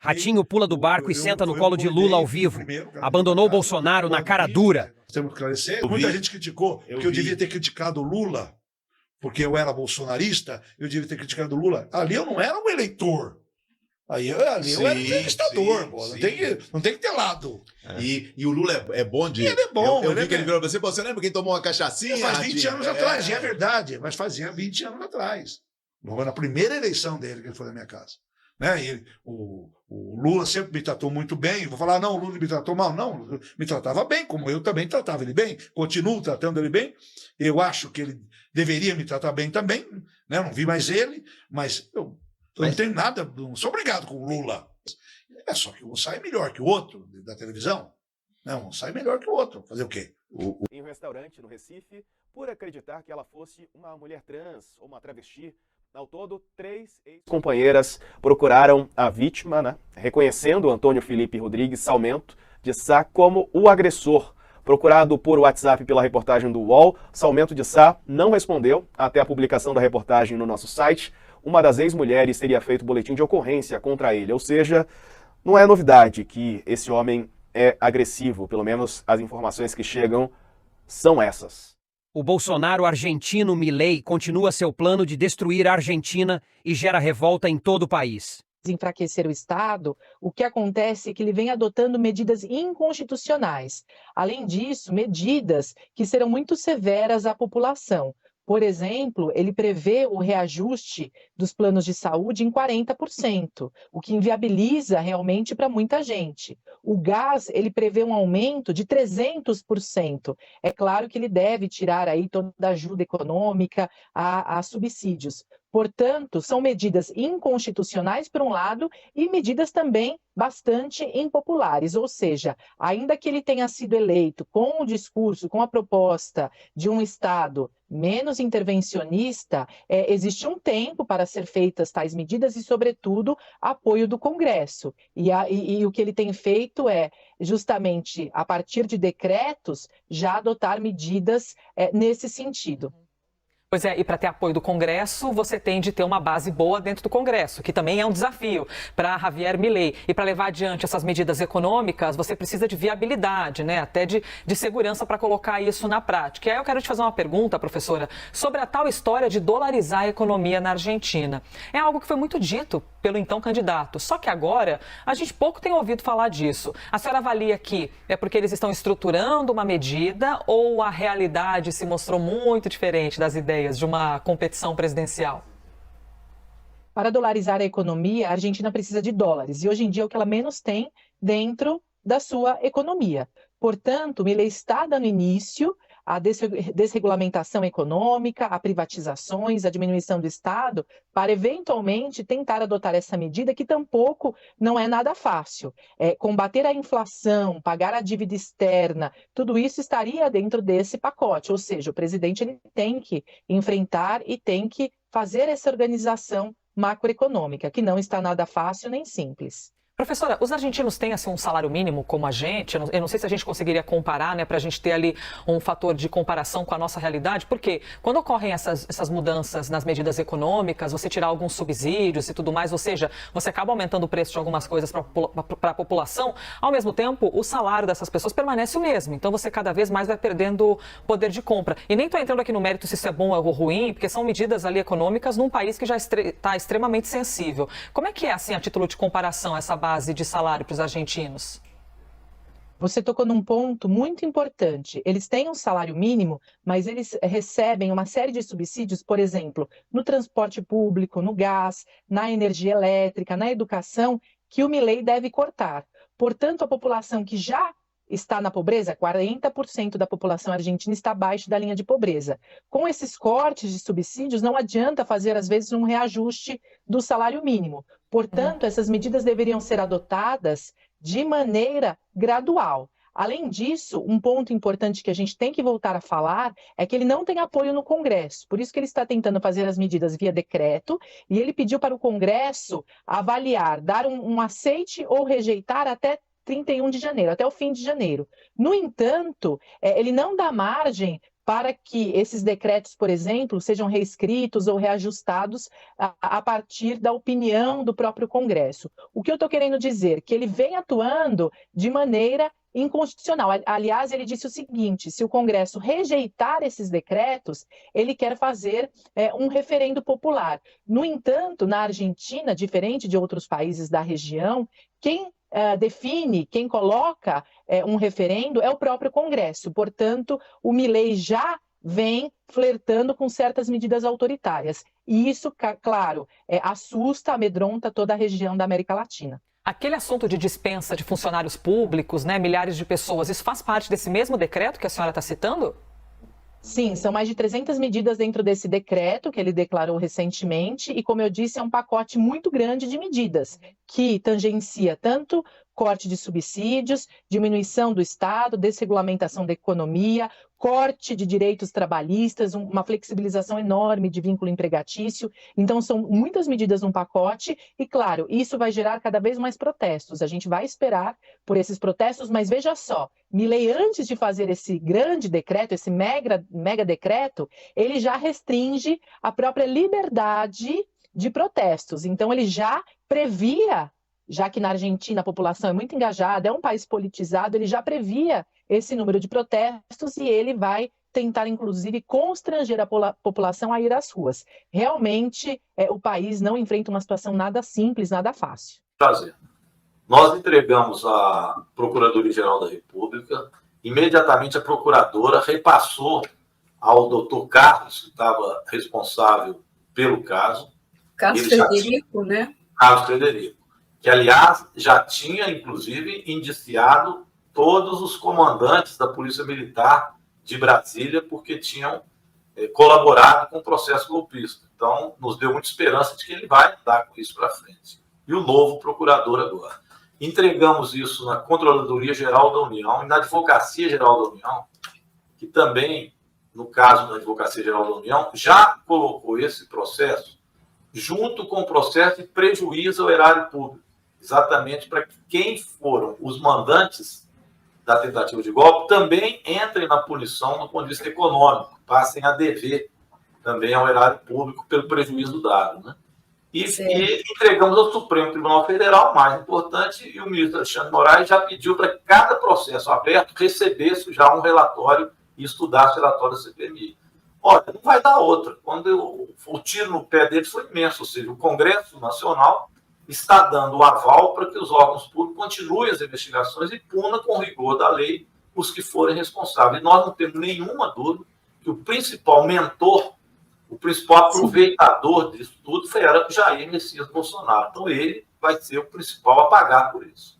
Ratinho pula do barco e senta no colo de Lula ao vivo. Abandonou Bolsonaro na cara dura. Temos que esclarecer. Muita gente criticou que eu devia ter criticado o Lula, porque eu era bolsonarista, eu devia ter criticado o Lula. Ali eu não era um eleitor. Ali eu era um entrevistador, pô. Não tem que ter lado. E o Lula é bom de... Ele é bom. Eu vi que ele virou pra você lembra quem tomou uma cachaçinha? Faz 20 anos atrás, é verdade. Mas fazia 20 anos atrás. Na primeira eleição dele, que ele foi na minha casa. Né? O Lula sempre me tratou muito bem. Vou falar, não, o Lula me tratou mal. Não, me tratava bem, como eu também tratava ele bem. Continuo tratando ele bem. Eu acho que ele deveria me tratar bem também. Né? Não vi mais ele, mas eu não tenho nada, não sou obrigado com o Lula. É só que um sai melhor que o outro da televisão. Não, um sai melhor que o outro. Fazer o quê? Em um restaurante no Recife, por acreditar que ela fosse uma mulher trans ou uma travesti, ao todo, 3 ex-companheiras procuraram a vítima, né, reconhecendo Antônio Felipe Rodrigues Salmento de Sá como o agressor. Procurado por WhatsApp pela reportagem do UOL, Salmento de Sá não respondeu até a publicação da reportagem no nosso site. Uma das ex-mulheres teria feito boletim de ocorrência contra ele, ou seja, não é novidade que esse homem é agressivo, pelo menos as informações que chegam são essas. O Bolsonaro argentino Milei continua seu plano de destruir a Argentina e gera revolta em todo o país. Enfraquecer o Estado, o que acontece é que ele vem adotando medidas inconstitucionais. Além disso, medidas que serão muito severas à população. Por exemplo, ele prevê o reajuste dos planos de saúde em 40%, o que inviabiliza realmente para muita gente. O gás, ele prevê um aumento de 300%. É claro que ele deve tirar aí toda a ajuda econômica a subsídios. Portanto, são medidas inconstitucionais, por um lado, e medidas também bastante impopulares. Ou seja, ainda que ele tenha sido eleito com o discurso, com a proposta de um Estado menos intervencionista, existe um tempo para ser feitas tais medidas e, sobretudo, apoio do Congresso. E o que ele tem feito é, justamente, a partir de decretos, já adotar medidas nesse sentido. Pois é, e para ter apoio do Congresso, você tem de ter uma base boa dentro do Congresso, que também é um desafio para Javier Milei. E para levar adiante essas medidas econômicas, você precisa de viabilidade, né? Até de segurança para colocar isso na prática. E aí eu quero te fazer uma pergunta, professora, sobre a tal história de dolarizar a economia na Argentina. É algo que foi muito dito pelo então candidato, só que agora a gente pouco tem ouvido falar disso. A senhora avalia que é porque eles estão estruturando uma medida ou a realidade se mostrou muito diferente das ideias de uma competição presidencial? Para dolarizar a economia, a Argentina precisa de dólares. E hoje em dia é o que ela menos tem dentro da sua economia. Portanto, Milei está dando início à desregulamentação econômica, a privatizações, a diminuição do Estado, para eventualmente tentar adotar essa medida que tampouco não é nada fácil. Combater a inflação, pagar a dívida externa, tudo isso estaria dentro desse pacote. Ou seja, o presidente ele tem que enfrentar e tem que fazer essa organização macroeconômica, que não está nada fácil nem simples. Professora, os argentinos têm assim, um salário mínimo como a gente? Eu não sei se a gente conseguiria comparar, né, para a gente ter ali um fator de comparação com a nossa realidade, porque quando ocorrem essas mudanças nas medidas econômicas, você tirar alguns subsídios e tudo mais, ou seja, você acaba aumentando o preço de algumas coisas para a população, ao mesmo tempo o salário dessas pessoas permanece o mesmo, então você cada vez mais vai perdendo poder de compra. E nem estou entrando aqui no mérito se isso é bom ou ruim, porque são medidas ali econômicas num país que já está extremamente sensível. Como é que é, assim, a título de comparação, essa base de salário para os argentinos? Você tocou num ponto muito importante. Eles têm um salário mínimo, mas eles recebem uma série de subsídios, por exemplo, no transporte público, no gás, na energia elétrica, na educação, que o Milei deve cortar. Portanto, a população que já está na pobreza, 40% da população argentina está abaixo da linha de pobreza. Com esses cortes de subsídios, não adianta fazer, às vezes, um reajuste do salário mínimo. Portanto, essas medidas deveriam ser adotadas de maneira gradual. Além disso, um ponto importante que a gente tem que voltar a falar é que ele não tem apoio no Congresso. Por isso que ele está tentando fazer as medidas via decreto e ele pediu para o Congresso avaliar, dar um aceite ou rejeitar até 31 de janeiro, até o fim de janeiro. No entanto, ele não dá margem para que esses decretos, por exemplo, sejam reescritos ou reajustados a partir da opinião do próprio Congresso. O que eu estou querendo dizer? Que ele vem atuando de maneira inconstitucional. Aliás, ele disse o seguinte: se o Congresso rejeitar esses decretos, ele quer fazer um referendo popular. No entanto, na Argentina, diferente de outros países da região, quem define, quem coloca um referendo é o próprio Congresso. Portanto, o Milei já vem flertando com certas medidas autoritárias. E isso, claro, assusta, amedronta toda a região da América Latina. Aquele assunto de dispensa de funcionários públicos, né, milhares de pessoas, isso faz parte desse mesmo decreto que a senhora está citando? Sim, são mais de 300 medidas dentro desse decreto que ele declarou recentemente e, como eu disse, é um pacote muito grande de medidas que tangencia tanto corte de subsídios, diminuição do Estado, desregulamentação da economia, corte de direitos trabalhistas, uma flexibilização enorme de vínculo empregatício. Então, são muitas medidas num pacote e, claro, isso vai gerar cada vez mais protestos. A gente vai esperar por esses protestos, mas veja só, Milei, antes de fazer esse grande decreto, esse mega decreto, ele já restringe a própria liberdade de protestos. Então, ele já previa, já que na Argentina a população é muito engajada, é um país politizado, ele já previa esse número de protestos e ele vai tentar, inclusive, constranger a população a ir às ruas. Realmente, o país não enfrenta uma situação nada simples, nada fácil. Nós entregamos à Procuradoria-Geral da República, imediatamente a procuradora repassou ao doutor Carlos, que estava responsável pelo caso. Carlos Frederico, né? Carlos Frederico, que, aliás, já tinha, inclusive, indiciado todos os comandantes da Polícia Militar de Brasília, porque tinham colaborado com o processo golpista. Então, nos deu muita esperança de que ele vai dar com isso para frente. E o novo procurador agora. Entregamos isso na Controladoria-Geral da União e na Advocacia-Geral da União, que também, no caso da Advocacia-Geral da União, já colocou esse processo junto com o processo de prejuízo ao erário público, exatamente para que quem foram os mandantes da tentativa de golpe também entrem na punição do ponto de vista econômico, passem a dever também ao erário público pelo prejuízo dado, né? E entregamos ao Supremo Tribunal Federal, mais importante, e o ministro Alexandre de Moraes já pediu para que cada processo aberto recebesse já um relatório e estudasse o relatório da CPMI. Olha, não vai dar outra. Quando o tiro no pé deles foi imenso, ou seja, o Congresso Nacional está dando o aval para que os órgãos públicos continuem as investigações e punam com rigor da lei os que forem responsáveis. E nós não temos nenhuma dúvida que o principal mentor, o principal aproveitador disso tudo era Jair Messias Bolsonaro. Então ele vai ser o principal a pagar por isso.